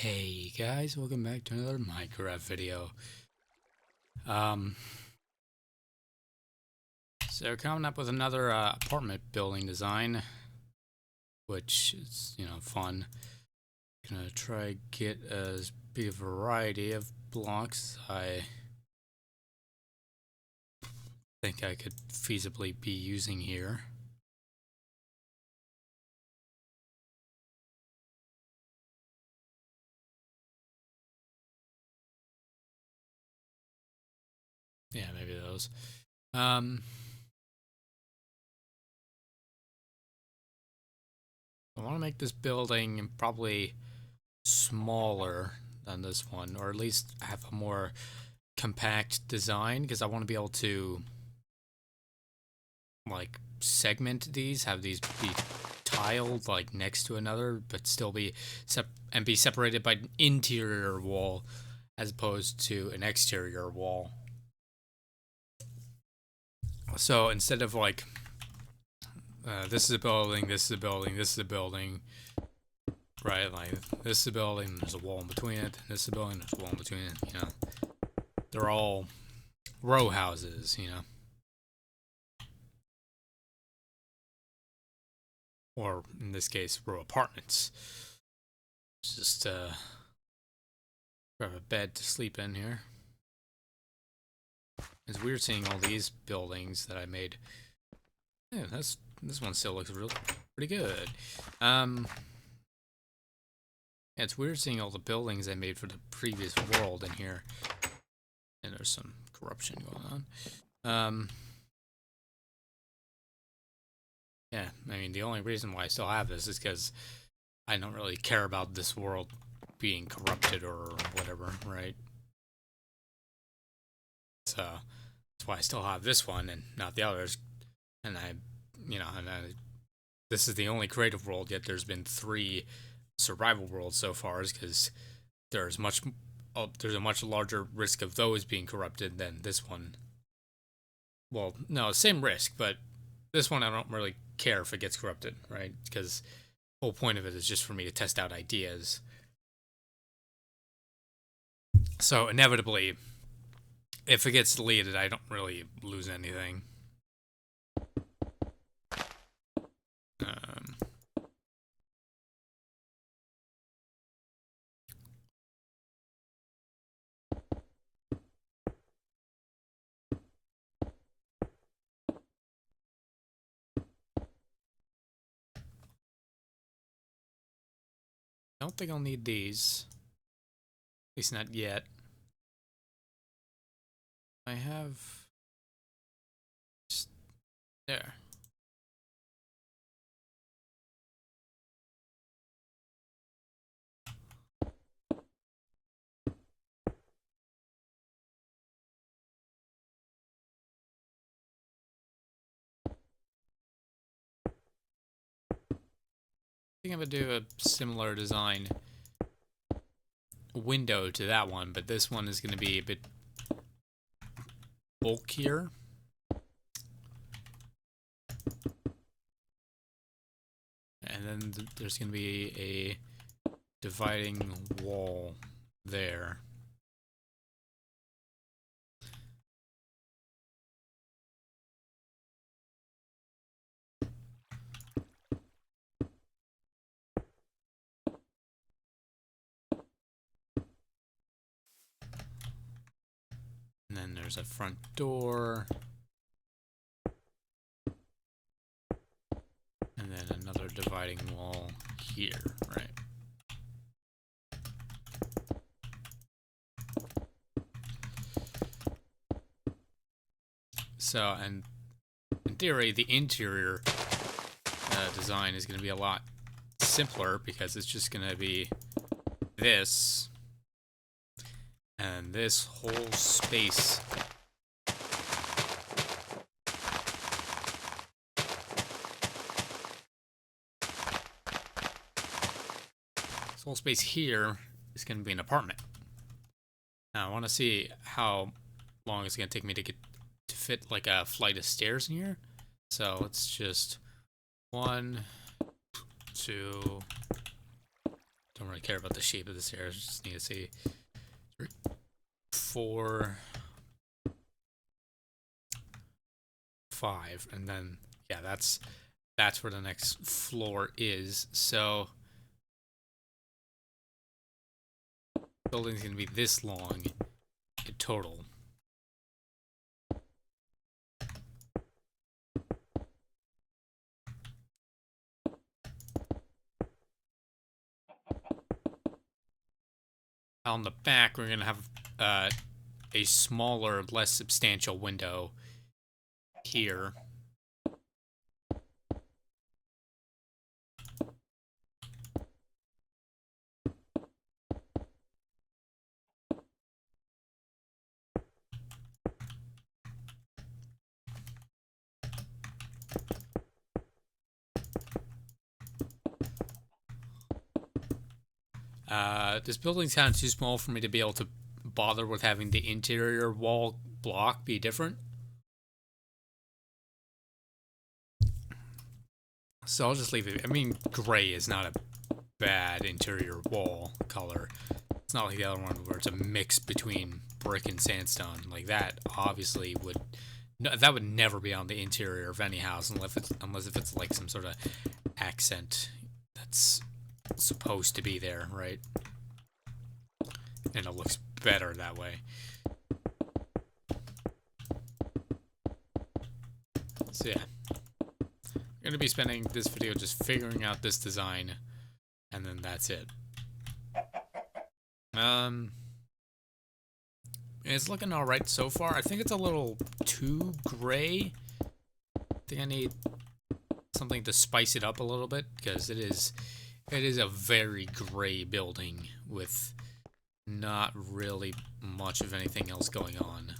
Hey guys, welcome back to another Minecraft video. Um, so coming up with another apartment building design, which is, fun. Gonna try get as big a variety of blocks I think I could feasibly be using here. Yeah, maybe those. I want to make this building probably smaller than this one, or at least have a more compact design, because I want to be able to like segment these, have these be tiled like next to another, but still be be separated by an interior wall as opposed to an exterior wall. So instead of like this is a building, this is a building, this is a building, right? Like this is a building, there's a wall in between it. This is a building, there's a wall in between it. They're all row houses. Or in this case, row apartments. Just grab a bed to sleep in here. It's weird seeing all these buildings that I made. Yeah, this one still looks pretty good. Yeah, it's weird seeing all the buildings I made for the previous world in here. And there's some corruption going on. Yeah, I mean, the only reason why I still have this is because I don't really care about this world being corrupted or whatever, right? So that's why I still have this one and not the others. And this is the only creative world, yet there's been 3 survival worlds so far, is because there's a much larger risk of those being corrupted than this one. Well, no, same risk, but this one I don't really care if it gets corrupted, right? Because the whole point of it is just for me to test out ideas. So inevitably, if it gets deleted, I don't really lose anything. I don't think I'll need these. At least not yet. I have... There. I think I'm gonna do a similar design window to that one, but this one is gonna be a bit bulkier. And then there's gonna be a dividing wall there. And then there's a front door. And then another dividing wall here, right? So, and in theory, the interior design is going to be a lot simpler because it's just going to be this and this whole space. This whole space here is going to be an apartment. Now, I want to see how long it's going to take me to fit like a flight of stairs in here. So let's just 1, 2, don't really care about the shape of the stairs. Just need to see 3, 4, 5, and then yeah, that's where the next floor is. So building's gonna be this long in total. On the back, we're gonna have a smaller, less substantial window here. This building's kind of too small for me to be able to bother with having the interior wall block be different. So I'll just leave it. I mean, gray is not a bad interior wall color. It's not like the other one where it's a mix between brick and sandstone. Like that obviously would... No, that would never be on the interior of any house unless if it's like some sort of accent that's supposed to be there, right? And it looks better that way. So yeah, I'm gonna be spending this video just figuring out this design, and then that's it. It's looking alright so far. I think it's a little too gray. I think I need something to spice it up a little bit, because it is a very gray building with not really much of anything else going on.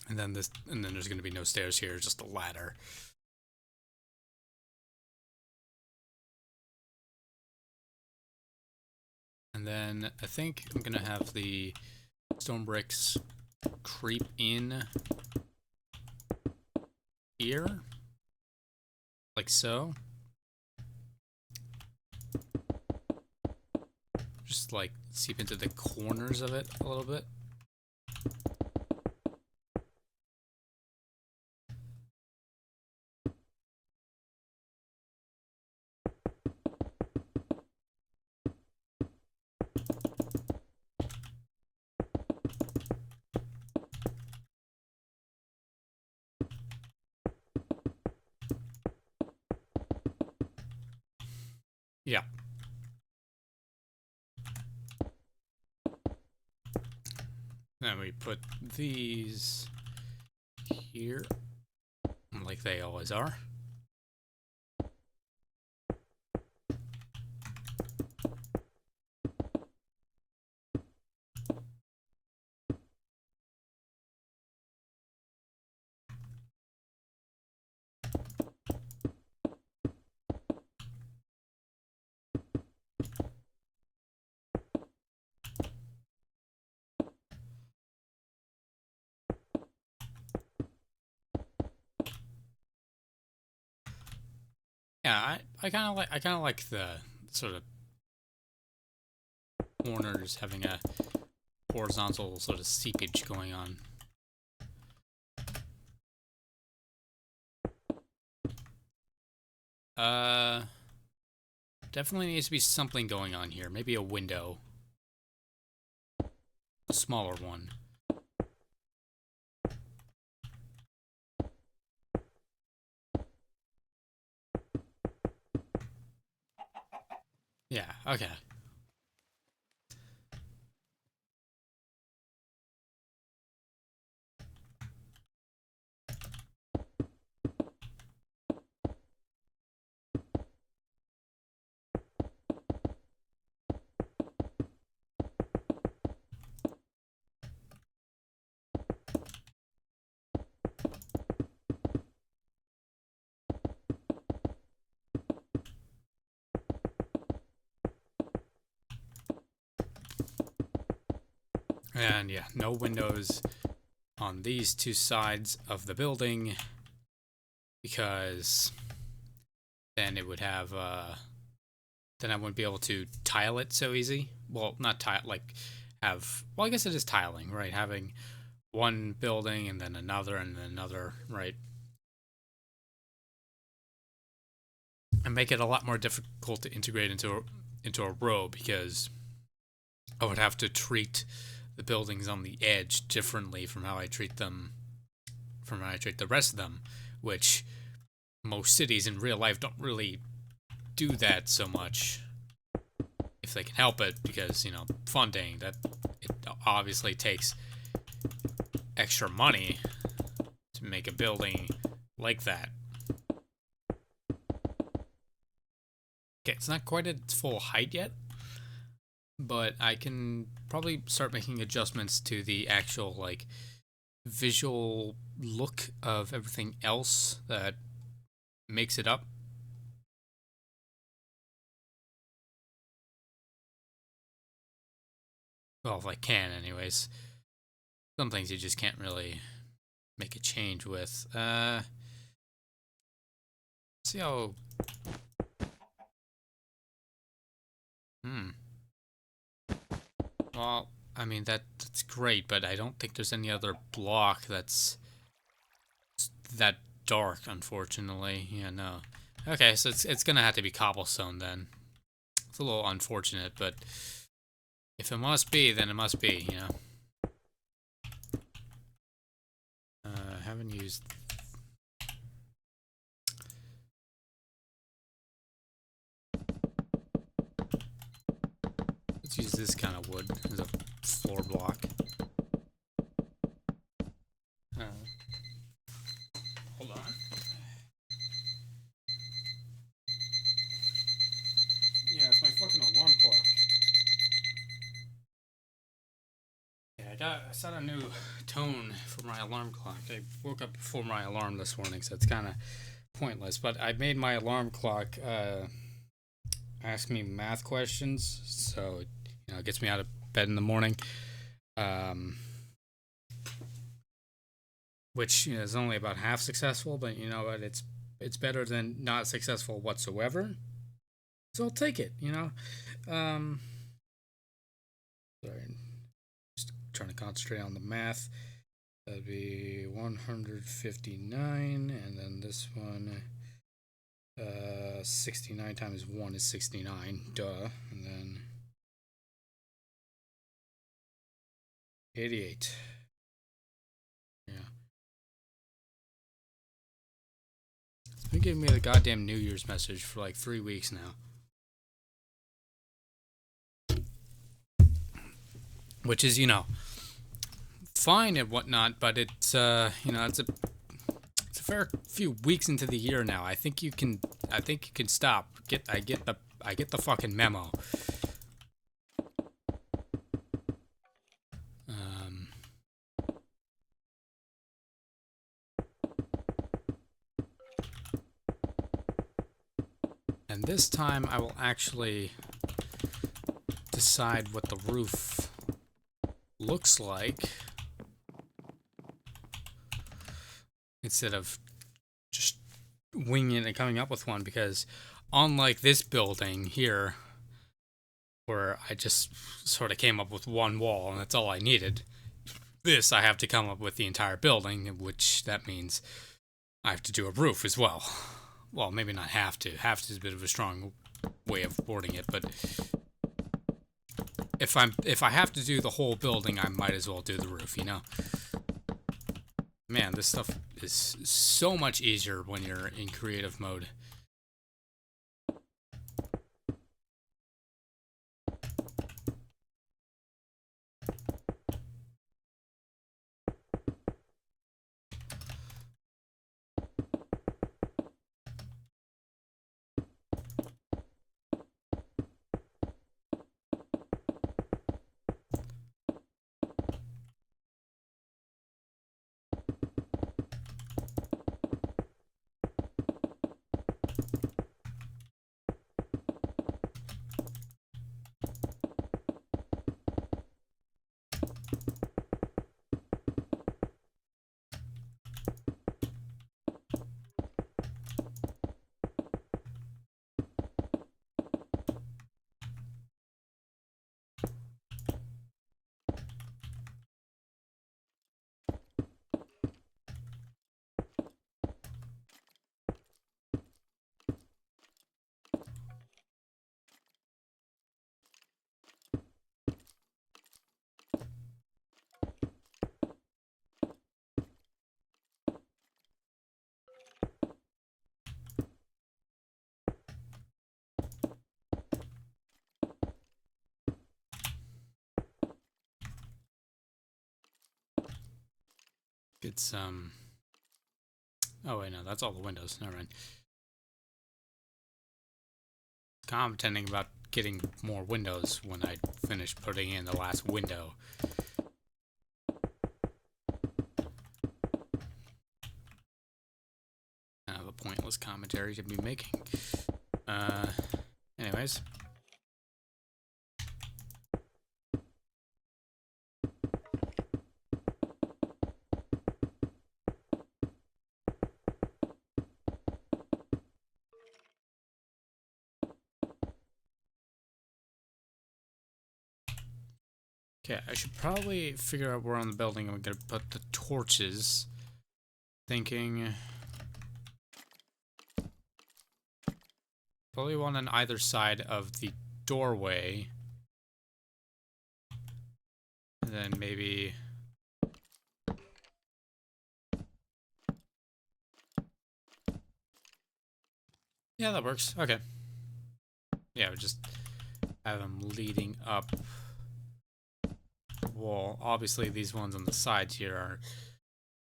And then there's going to be no stairs here, just a ladder. And then I think I'm going to have the stone bricks creep in here, like so. Just like seep into the corners of it a little bit. Yeah. Then we put these here, like they always are. Yeah, I kind of like the sort of corners having a horizontal sort of seepage going on. Definitely needs to be something going on here. Maybe a window. A smaller one. Yeah, okay. And yeah, no windows on these two sides of the building because then it would have then I wouldn't be able to tile it so easy. Well, not tile, like have, well, I guess it is tiling, right? Having one building and then another, right? And make it a lot more difficult to integrate into a row because I would have to treat the buildings on the edge differently from how I treat them, from how I treat the rest of them, which most cities in real life don't really do that so much if they can help it because, you know, funding, that it obviously takes extra money to make a building like that. Okay, it's not quite at its full height yet, but I can probably start making adjustments to the actual, like, visual look of everything else that makes it up. Well, if I can, anyways. Some things you just can't really make a change with. See how... Hmm. Well, I mean, that's great, but I don't think there's any other block that's that dark, unfortunately. Yeah, no. Okay, so it's gonna have to be cobblestone then. It's a little unfortunate, but if it must be, then it must be, you know. Haven't used... Let's use this kind of wood as a floor block. Hold on. Yeah, it's my fucking alarm clock. Yeah, I set a new tone for my alarm clock. I woke up before my alarm this morning, so it's kind of pointless. But I made my alarm clock ask me math questions, so it gets me out of bed in the morning. Which is only about half successful, but you know what? It's better than not successful whatsoever. So I'll take it. Sorry, just trying to concentrate on the math. That'd be 159, and then this one, 69 times 1 is 69, duh, and then 88. Yeah. It's been giving me the goddamn New Year's message for like 3 weeks now. Which is, fine and whatnot, but it's, it's a fair few weeks into the year now. I think you can stop. I get the fucking memo. And this time I will actually decide what the roof looks like instead of just winging it and coming up with one, because unlike this building here, where I just sort of came up with one wall and that's all I needed, this I have to come up with the entire building, which that means I have to do a roof as well. Well, maybe not have to. Have to is a bit of a strong way of wording it, but if I have to do the whole building, I might as well do the roof, you know? Man, this stuff is so much easier when you're in creative mode. Get some... Oh, wait, no, that's all the windows. Never mind. Commenting about getting more windows when I finish putting in the last window. Kind of a pointless commentary to be making. Anyways. Okay, I should probably figure out where on the building I'm gonna put the torches. Thinking... Probably one on either side of the doorway. And then maybe... Yeah, that works. Okay. Yeah, we just have them leading up the wall. Obviously, these ones on the sides here are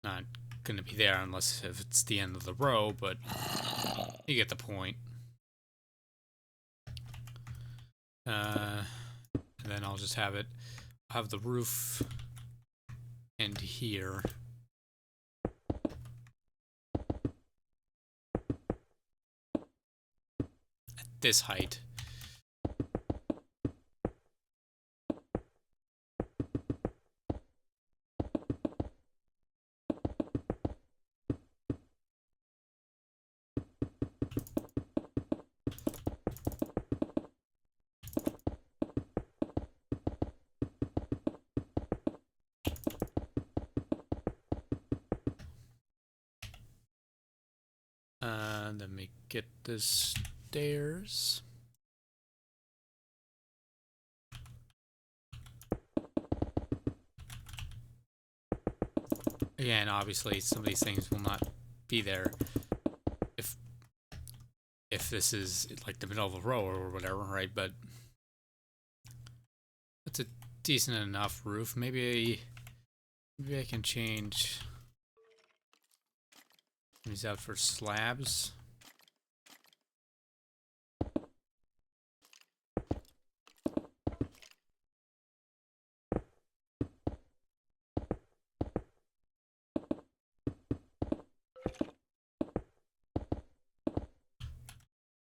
not going to be there unless if it's the end of the row, but you get the point. And then I'll just have the roof end here. At this height. Let me get the stairs. Again, obviously, some of these things will not be there if this is like the middle of a row or whatever, right? But it's a decent enough roof. Maybe I can change these out for slabs.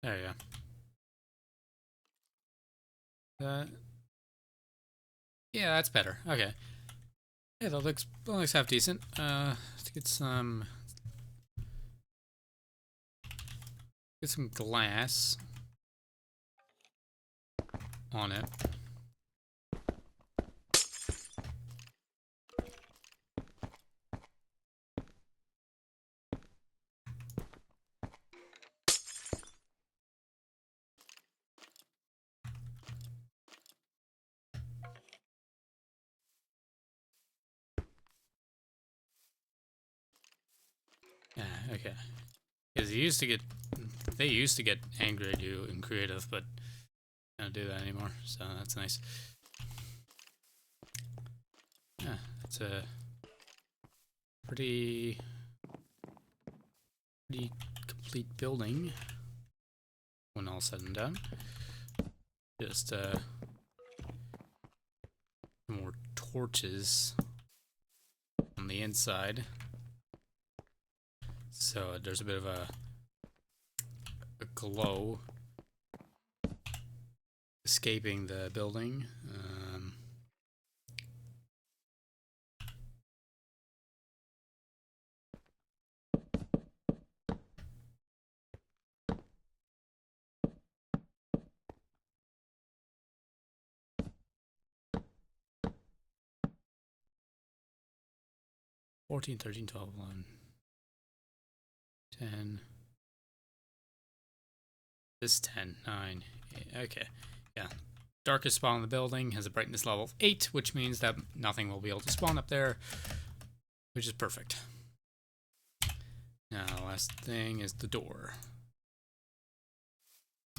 There you go. Yeah, that's better. Okay. Yeah, that looks half decent. Let's get some Get some glass on it. Yeah, okay. Because they used to get angry at you in creative, but I don't do that anymore, so that's nice. Yeah, it's a pretty complete building when all said and done. Just more torches on the inside, so there's a bit of a glow escaping the building. 14, 13, 12, 11, 10. This 10, 9, 8. Okay. Yeah. Darkest spawn in the building has a brightness level of 8, which means that nothing will be able to spawn up there, which is perfect. Now, the last thing is the door.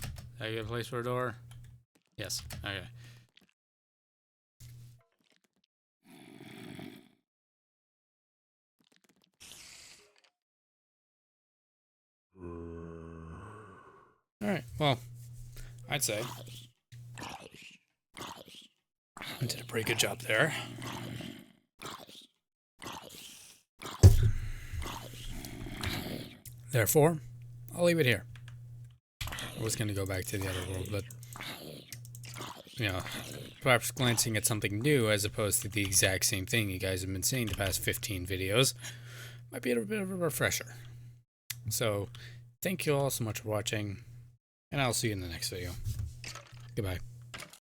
Did I get a place for a door? Yes. Okay. Alright, well, I'd say I did a pretty good job there. Therefore, I'll leave it here. I was going to go back to the other world, but, you know, perhaps glancing at something new as opposed to the exact same thing you guys have been seeing the past 15 videos might be a bit of a refresher. So, thank you all so much for watching, and I'll see you in the next video. Goodbye.